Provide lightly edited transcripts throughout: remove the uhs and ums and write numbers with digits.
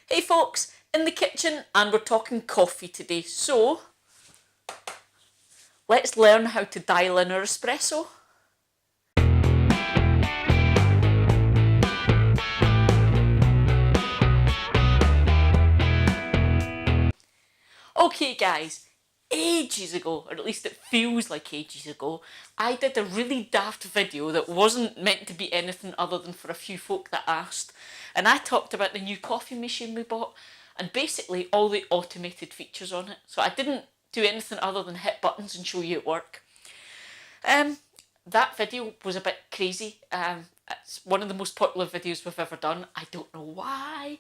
Hey folks, in the kitchen, and we're talking coffee today, so let's learn how to dial in our espresso. Okay guys, ages ago, or at least it feels like ages ago, I did a really daft video that wasn't meant to be anything other than for a few folk that asked, and I talked about the new coffee machine we bought and basically all the automated features on it. So I didn't do anything other than hit buttons and show you it work. That video was a bit crazy. It's one of the most popular videos we've ever done. I don't know why,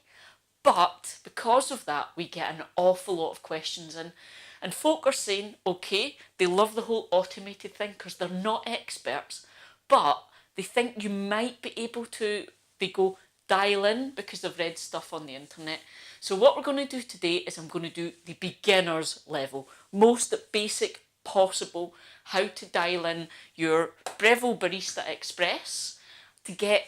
but because of that, we get an awful lot of questions in. And folk are saying, okay, they love the whole automated thing because they're not experts, but they think you might be able to, they go, dial in because they've read stuff on the internet. So what we're going to do today is I'm going to do the beginner's level, most basic possible, how to dial in your Breville Barista Express to get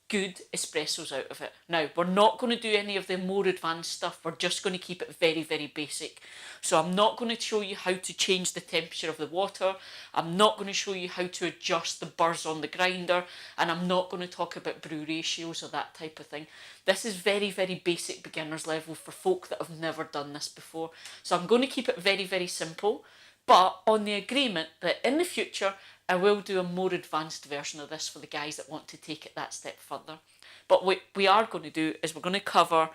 good espressos out of it. Now, we're not going to do any of the more advanced stuff. We're just going to keep it very, very basic. So I'm not going to show you how to change the temperature of the water. I'm not going to show you how to adjust the burrs on the grinder. And I'm not going to talk about brew ratios or that type of thing. This is very, very basic beginner's level for folk that have never done this before. So I'm going to keep it very, very simple, but on the agreement that in the future I will do a more advanced version of this for the guys that want to take it that step further. But what we are going to do is we're going to cover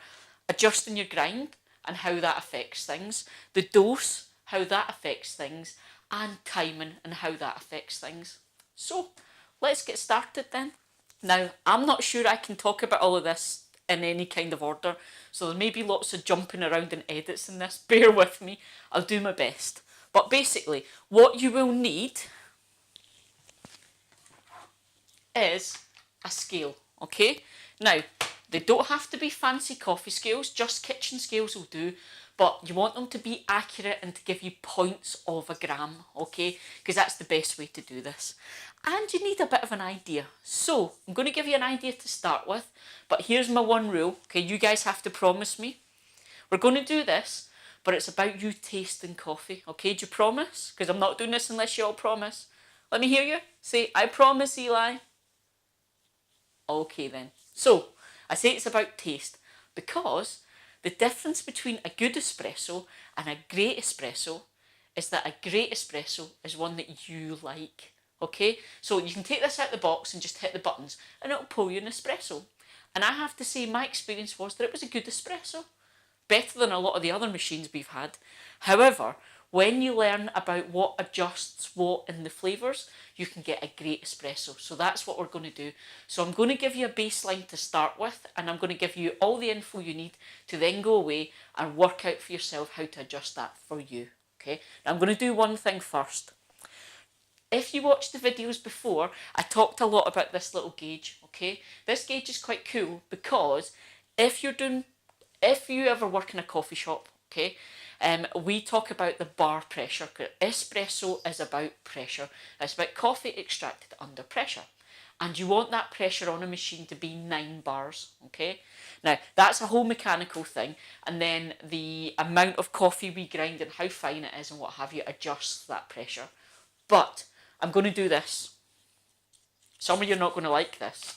adjusting your grind and how that affects things, the dose, how that affects things, and timing and how that affects things. So let's get started then. Now, I'm not sure I can talk about all of this in any kind of order, so there may be lots of jumping around and edits in this. Bear with me, I'll do my best. But basically, what you will need is a scale, okay? Now, they don't have to be fancy coffee scales, just kitchen scales will do, but you want them to be accurate and to give you points of a gram, okay? Because that's the best way to do this. And you need a bit of an idea. So, I'm going to give you an idea to start with, but here's my one rule, okay? You guys have to promise me. We're going to do this, but it's about you tasting coffee, okay? Do you promise? Because I'm not doing this unless you all promise. Let me hear you. Say, I promise, Eli. Okay then. So, I say it's about taste because the difference between a good espresso and a great espresso is that a great espresso is one that you like, okay? So you can take this out of the box and just hit the buttons and it'll pour you an espresso. And I have to say my experience was that it was a good espresso. Better than a lot of the other machines we've had. However, when you learn about what adjusts what in the flavours, you can get a great espresso. So that's what we're going to do. So I'm going to give you a baseline to start with, and I'm going to give you all the info you need to then go away and work out for yourself how to adjust that for you. Okay? Now I'm going to do one thing first. If you watched the videos before, I talked a lot about this little gauge, okay? This gauge is quite cool because if you ever work in a coffee shop, okay, we talk about the bar pressure. Espresso is about pressure. It's about coffee extracted under pressure. And you want that pressure on a machine to be 9 bars, okay? Now, that's a whole mechanical thing. And then the amount of coffee we grind and how fine it is and what have you adjusts that pressure. But I'm going to do this. Some of you are not going to like this.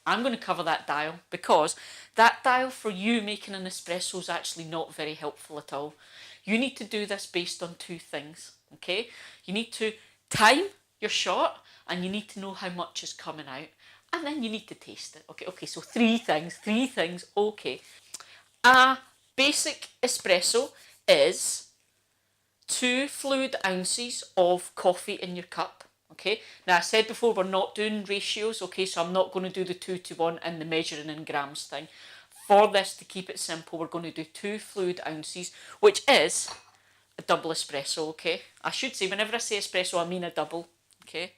I'm going to cover that dial because that dial for you making an espresso is actually not very helpful at all. You need to do this based on 2 things, okay? You need to time your shot and you need to know how much is coming out and then you need to taste it. Okay, so 3 things, okay. A basic espresso is 2 fluid ounces of coffee in your cup. Okay, now I said before we're not doing ratios, okay, so I'm not going to do the 2-to-1 and the measuring in grams thing. For this, to keep it simple, we're going to do 2 fluid ounces, which is a double espresso, okay? I should say, whenever I say espresso, I mean a double, okay?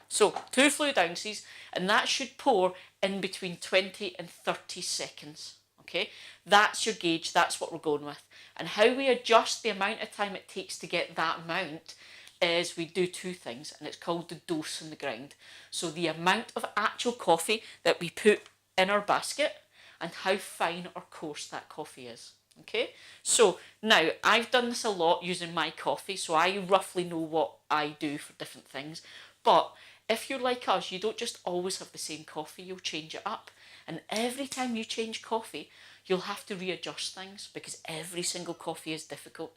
So, 2 fluid ounces, and that should pour in between 20 and 30 seconds, okay? That's your gauge, that's what we're going with. And how we adjust the amount of time it takes to get that amount is we do two things, and it's called the dose and the grind. So the amount of actual coffee that we put in our basket and how fine or coarse that coffee is. Okay, so now I've done this a lot using my coffee, so I roughly know what I do for different things. But if you're like us, you don't just always have the same coffee, you'll change it up. And every time you change coffee, you'll have to readjust things because every single coffee is difficult.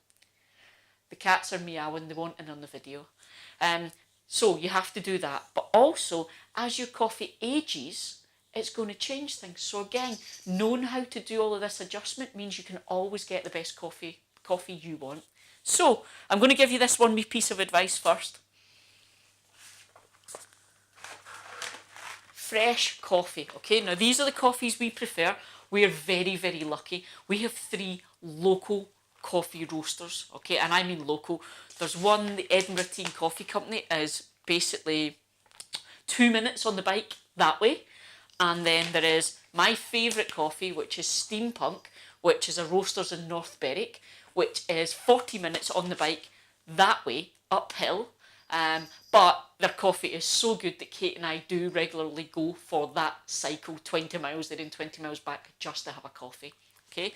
The cats are meowing, they want in on the video. So you have to do that. But also, as your coffee ages, it's going to change things. So again, knowing how to do all of this adjustment means you can always get the best coffee you want. So I'm going to give you this one wee piece of advice first. Fresh coffee. Okay, now these are the coffees we prefer. We are very, very lucky. We have 3 local coffee roasters. Okay, and I mean local. There's one, the Edinburgh Tea and Coffee Company, is basically 2 minutes on the bike that way. And then there is my favourite coffee, which is Steampunk, which is a roasters in North Berwick, which is 40 minutes on the bike that way, uphill. But their coffee is so good that Kate and I do regularly go for that cycle, 20 miles there and 20 miles back, just to have a coffee. Okay,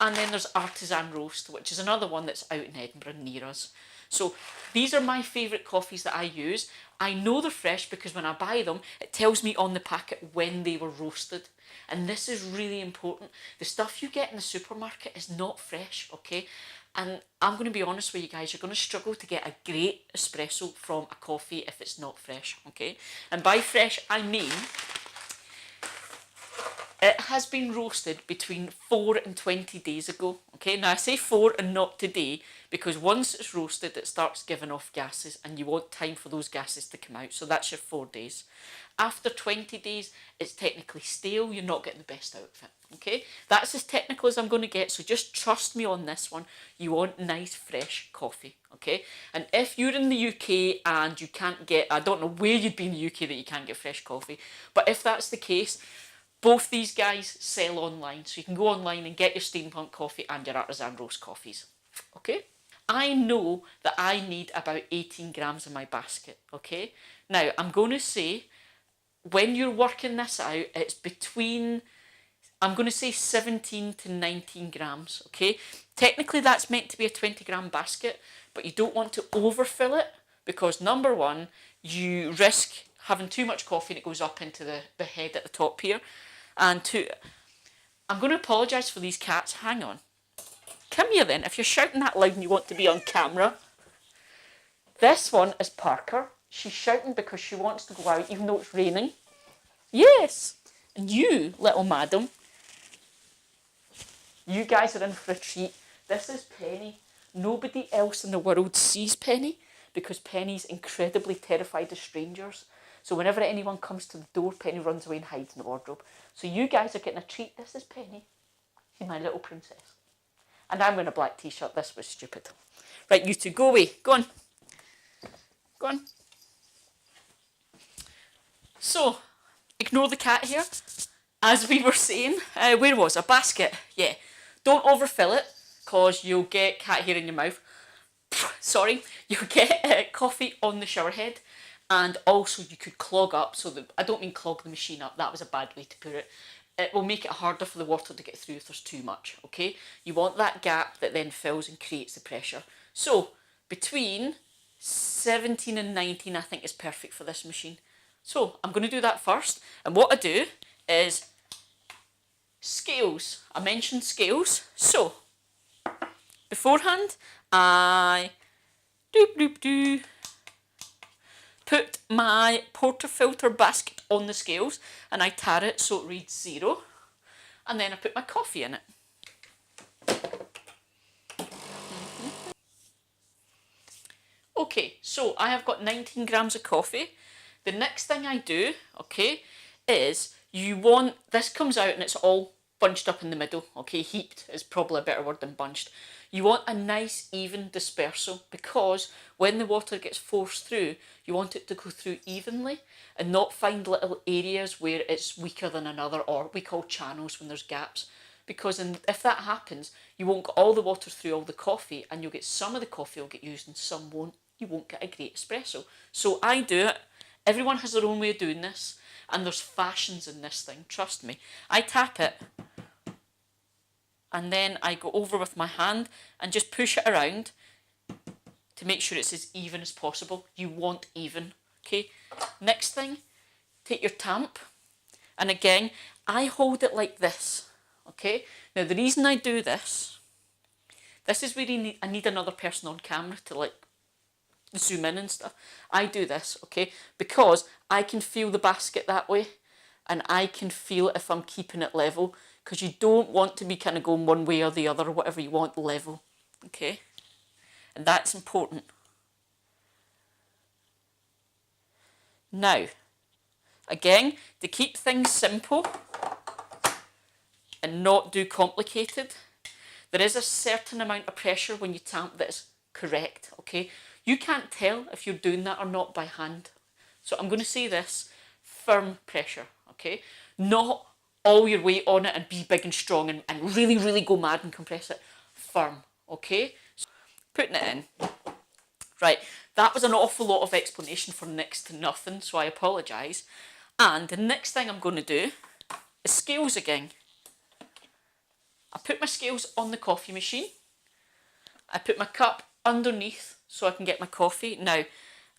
and then there's Artisan Roast, which is another one that's out in Edinburgh near us. So these are my favourite coffees that I use. I know they're fresh because when I buy them, it tells me on the packet when they were roasted. And this is really important. The stuff you get in the supermarket is not fresh, okay? And I'm going to be honest with you guys, you're going to struggle to get a great espresso from a coffee if it's not fresh, okay? And by fresh, I mean it has been roasted between 4 and 20 days ago. Okay, now I say 4 and not today because once it's roasted, it starts giving off gases and you want time for those gases to come out. So that's your 4 days. After 20 days, it's technically stale. You're not getting the best out of it. Okay, that's as technical as I'm going to get. So just trust me on this one. You want nice, fresh coffee. Okay, and if you're in the UK and you can't get, I don't know where you'd be in the UK that you can't get fresh coffee, but if that's the case, both these guys sell online, so you can go online and get your Steampunk coffee and your Artisan Roast coffees. Okay? I know that I need about 18 grams in my basket. Okay? Now, I'm going to say, when you're working this out, it's between, I'm going to say 17 to 19 grams. Okay? Technically, that's meant to be a 20-gram basket, but you don't want to overfill it because, number one, you risk having too much coffee and it goes up into the head at the top here. And 2, I'm going to apologise for these cats. Hang on. Come here then. If you're shouting that loud and you want to be on camera. This one is Parker. She's shouting because she wants to go out even though it's raining. Yes. And you, little madam, you guys are in for a treat. This is Penny. Nobody else in the world sees Penny because Penny's incredibly terrified of strangers. So whenever anyone comes to the door, Penny runs away and hides in the wardrobe. So you guys are getting a treat. This is Penny. She's my little princess. And I'm wearing a black t-shirt. This was stupid. Right, you two, go away. Go on. Go on. So, ignore the cat here. As we were saying, where was a basket? Yeah. Don't overfill it because you'll get cat hair in your mouth. Sorry. You'll get coffee on the shower head. And also you could clog up, so that, I don't mean clog the machine up, that was a bad way to put it. It will make it harder for the water to get through if there's too much, okay? You want that gap that then fills and creates the pressure. So, between 17 and 19 I think is perfect for this machine. So, I'm going to do that first. And what I do is scales. I mentioned scales. So, beforehand, I put my portafilter basket on the scales and I tar it so it reads 0. And then I put my coffee in it. Okay, so I have got 19 grams of coffee. The next thing I do, okay, is you want, this comes out and it's all bunched up in the middle, okay, heaped is probably a better word than bunched. You want a nice even dispersal because when the water gets forced through, you want it to go through evenly and not find little areas where it's weaker than another, or we call channels when there's gaps. Because if that happens, you won't get all the water through all the coffee and you'll get some of the coffee will get used and some won't. you won't get a great espresso. So I do it. Everyone has their own way of doing this, and there's fashions in this thing, trust me. I tap it, and then I go over with my hand and just push it around to make sure it's as even as possible. You want even, okay? Next thing, take your tamp, and again, I hold it like this, okay? Now, the reason I do this is where I need another person on camera to like zoom in and stuff. I do this, okay, because I can feel the basket that way, and I can feel if I'm keeping it level, because you don't want to be kind of going one way or the other, or whatever you want level, okay? And that's important. Now, again, to keep things simple and not do complicated, there is a certain amount of pressure when you tamp that is correct, okay? You can't tell if you're doing that or not by hand. So I'm going to say this, firm pressure, okay? Not all your weight on it and be big and strong and really, really go mad and compress it. Firm, okay? So putting it in. Right, that was an awful lot of explanation for next to nothing, so I apologise. And the next thing I'm going to do is scales again. I put my scales on the coffee machine. I put my cup underneath so I can get my coffee. Now,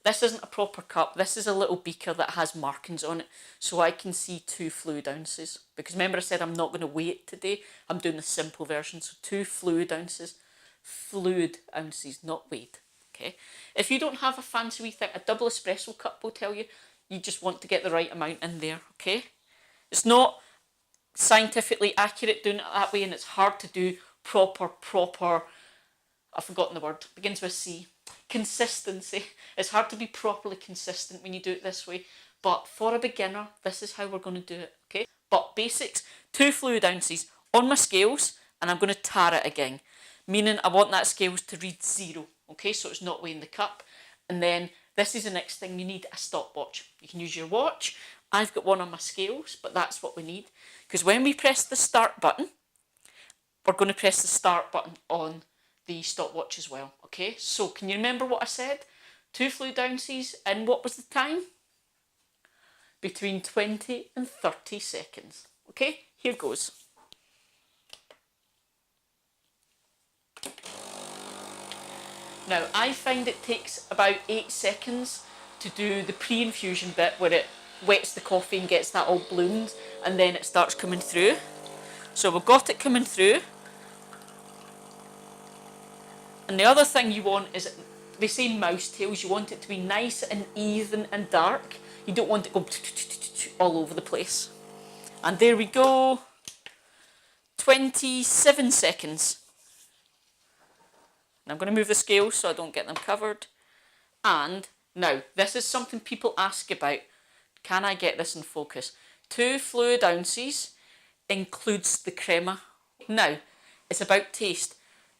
this isn't a proper cup. This is a little beaker that has markings on it so I can see 2 fluid ounces. Because remember I said I'm not going to weigh it today. I'm doing the simple version. So 2 fluid ounces. Fluid ounces, not weighed. Okay. If you don't have a fancy wee thing, a double espresso cup will tell you. You just want to get the right amount in there. Okay. It's not scientifically accurate doing it that way, and it's hard to do proper, I've forgotten the word, begins with C. Consistency. It's hard to be properly consistent when you do it this way, but for a beginner, this is how we're going to do it, okay? But basics, 2 fluid ounces on my scales, and I'm going to tar it again, meaning I want that scales to read 0, okay? So it's not weighing the cup. And then this is the next thing, you need a stopwatch. You can use your watch. I've got one on my scales, but that's what we need. Because when we press the start button, we're going to press the start button on the stopwatch as well, okay? So can you remember what I said? 2 fluid ounces, and what was the time? Between 20 and 30 seconds. Okay, here goes. Now, I find it takes about 8 seconds to do the pre-infusion bit where it wets the coffee and gets that all bloomed, and then it starts coming through. So we've got it coming through. And the other thing you want is, they say mouse tails, you want it to be nice and even and dark. You don't want it to go all over the place. And there we go. 27 seconds. And I'm going to move the scales so I don't get them covered. And now, this is something people ask about. Can I get this in focus? 2 fluid ounces includes the crema. Now, it's about taste.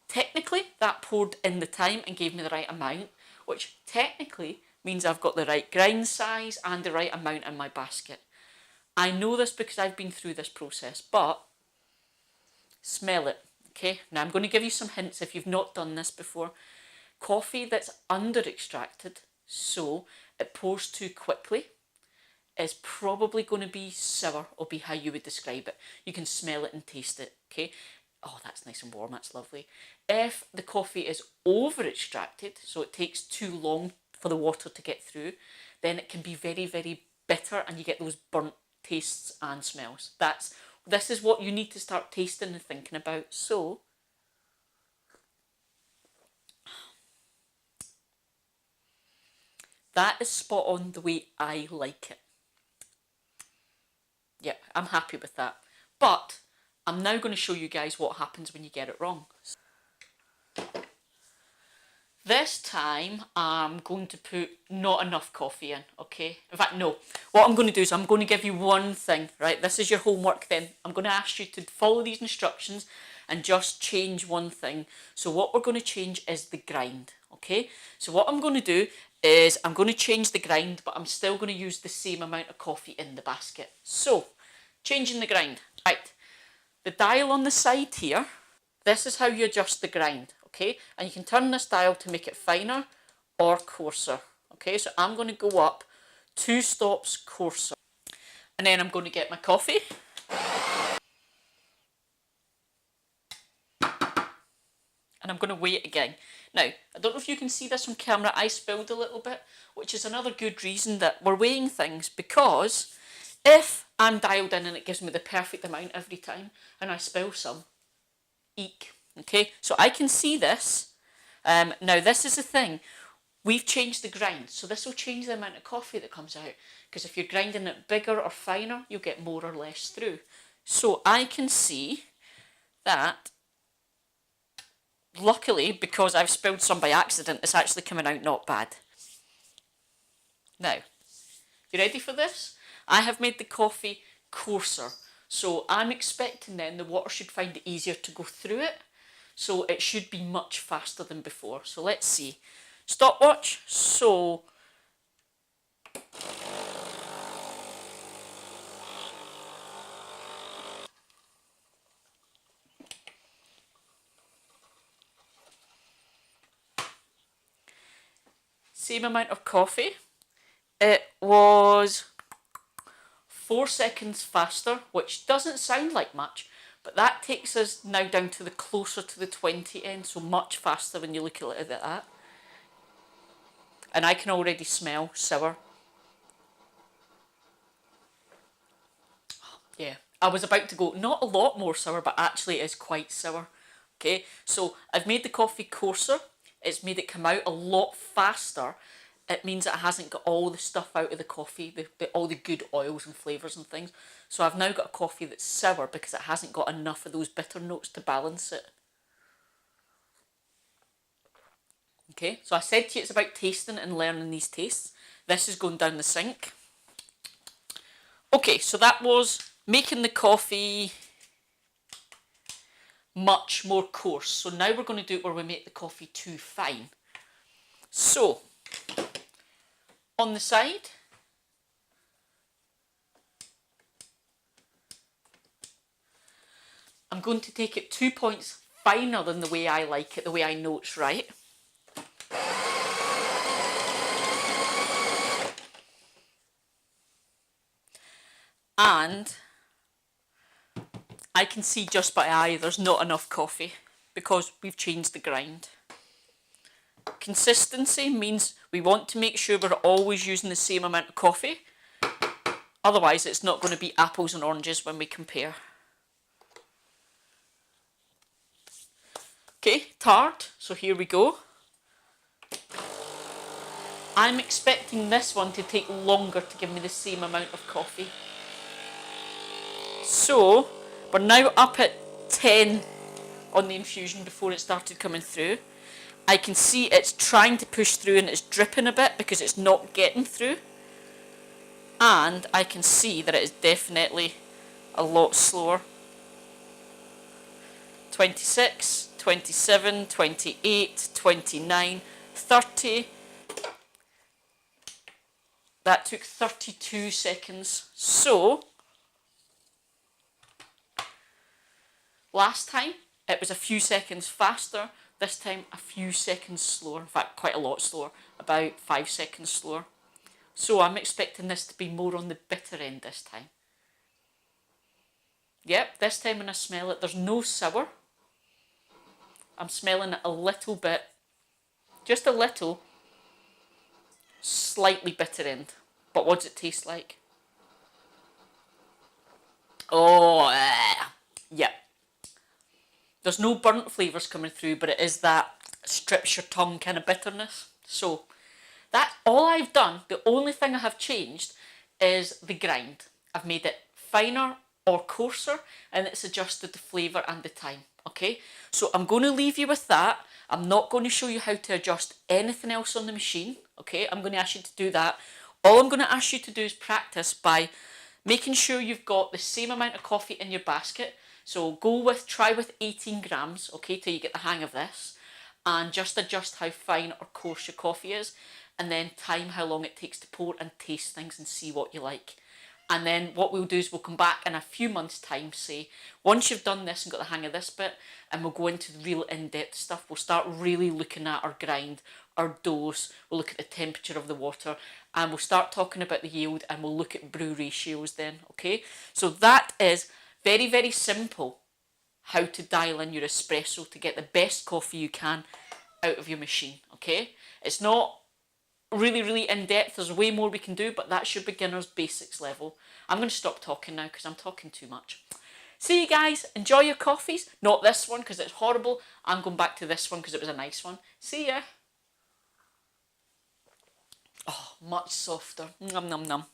Technically, that poured in the time and gave me the right amount, which technically means I've got the right grind size and the right amount in my basket. I know this because I've been through this process, but smell it, okay? Now I'm going to give you some hints if you've not done this before. Coffee that's under extracted, so it pours too quickly, is probably going to be sour, or be how you would describe it. You can smell it and taste it, okay? Oh, that's nice and warm, that's lovely. If the coffee is over extracted, so it takes too long for the water to get through, then it can be very, very bitter and you get those burnt tastes and smells. This is what you need to start tasting and thinking about. So, that is spot on the way I like it. Yeah, I'm happy with that. But I'm now going to show you guys what happens when you get it wrong. This time I'm going to put not enough coffee in, okay? In fact, no. What I'm going to do is I'm going to give you one thing, right? This is your homework then. I'm going to ask you to follow these instructions and just change one thing. So what we're going to change is the grind, okay? So what I'm going to do is I'm going to change the grind, but I'm still going to use the same amount of coffee in the basket. So, changing the grind. Right. The dial on the side here, this is how you adjust the grind, okay? And you can turn this dial to make it finer or coarser. Okay, so I'm going to go up 2 stops coarser. And then I'm going to get my coffee. And I'm going to weigh it again. Now, I don't know if you can see this on camera, I spilled a little bit, which is another good reason that we're weighing things, because if I'm dialed in and it gives me the perfect amount every time, and I spill some, eek. Okay, so I can see this. Now, this is the thing. We've changed the grind, so this will change the amount of coffee that comes out, because if you're grinding it bigger or finer, you'll get more or less through. So I can see that, luckily, because I've spilled some by accident, it's actually coming out not bad. Now, you ready for this? I have made the coffee coarser, so I'm expecting then the water should find it easier to go through it, so it should be much faster than before. So let's see. Stopwatch, so same amount of coffee. It was 4 seconds faster, which doesn't sound like much, but that takes us now down to the closer to the 20 end, so much faster when you look at it like that. And I can already smell sour. Yeah, I was about to go, not a lot more sour, but actually it is quite sour. Okay, so I've made the coffee coarser. It's made it come out a lot faster. It means it hasn't got all the stuff out of the coffee, all the good oils and flavours and things. So I've now got a coffee that's sour because it hasn't got enough of those bitter notes to balance it. Okay, so I said to you it's about tasting and learning these tastes. This is going down the sink. Okay, so that was making the coffee much more coarse. So now we're going to do it where we make the coffee too fine. So, on the side, I'm going to take it 2 points finer than the way I like it, the way I know it's right. And I can see just by eye there's not enough coffee because we've changed the grind. Consistency means we want to make sure we're always using the same amount of coffee. Otherwise it's not going to be apples and oranges when we compare. Okay, tart, so here we go. I'm expecting this one to take longer to give me the same amount of coffee. So, we're now up at 10 on the infusion before it started coming through. I can see it's trying to push through and it's dripping a bit because it's not getting through. And I can see that it is definitely a lot slower. 26, 27, 28, 29, 30. That took 32 seconds. So, last time it was a few seconds faster. This time a few seconds slower. In fact, quite a lot slower. About 5 seconds slower. So I'm expecting this to be more on the bitter end this time. Yep, this time when I smell it, there's no sour. I'm smelling it a little bit, just a little, slightly bitter end. But what does it taste like? Oh, yeah. There's no burnt flavours coming through, but it is that strips your tongue kind of bitterness. So, that's all I've done. The only thing I have changed is the grind. I've made it finer or coarser, and it's adjusted the flavour and the time. Okay, so I'm going to leave you with that. I'm not going to show you how to adjust anything else on the machine. Okay, I'm going to ask you to do that. All I'm going to ask you to do is practice by making sure you've got the same amount of coffee in your basket. So try with 18 grams, okay, till you get the hang of this, and just adjust how fine or coarse your coffee is, and then time how long it takes to pour and taste things and see what you like. And then what we'll do is we'll come back in a few months' time, say, once you've done this and got the hang of this bit, and we'll go into the real in-depth stuff. We'll start really looking at our grind, our dose, we'll look at the temperature of the water, and we'll start talking about the yield, and we'll look at brew ratios then, okay? So that is very, very simple, how to dial in your espresso to get the best coffee you can out of your machine, okay? It's not really, really in-depth. There's way more we can do, but that's your beginner's basics level. I'm going to stop talking now because I'm talking too much. See you guys. Enjoy your coffees. Not this one because it's horrible. I'm going back to this one because it was a nice one. See ya. Oh, much softer. Num num num.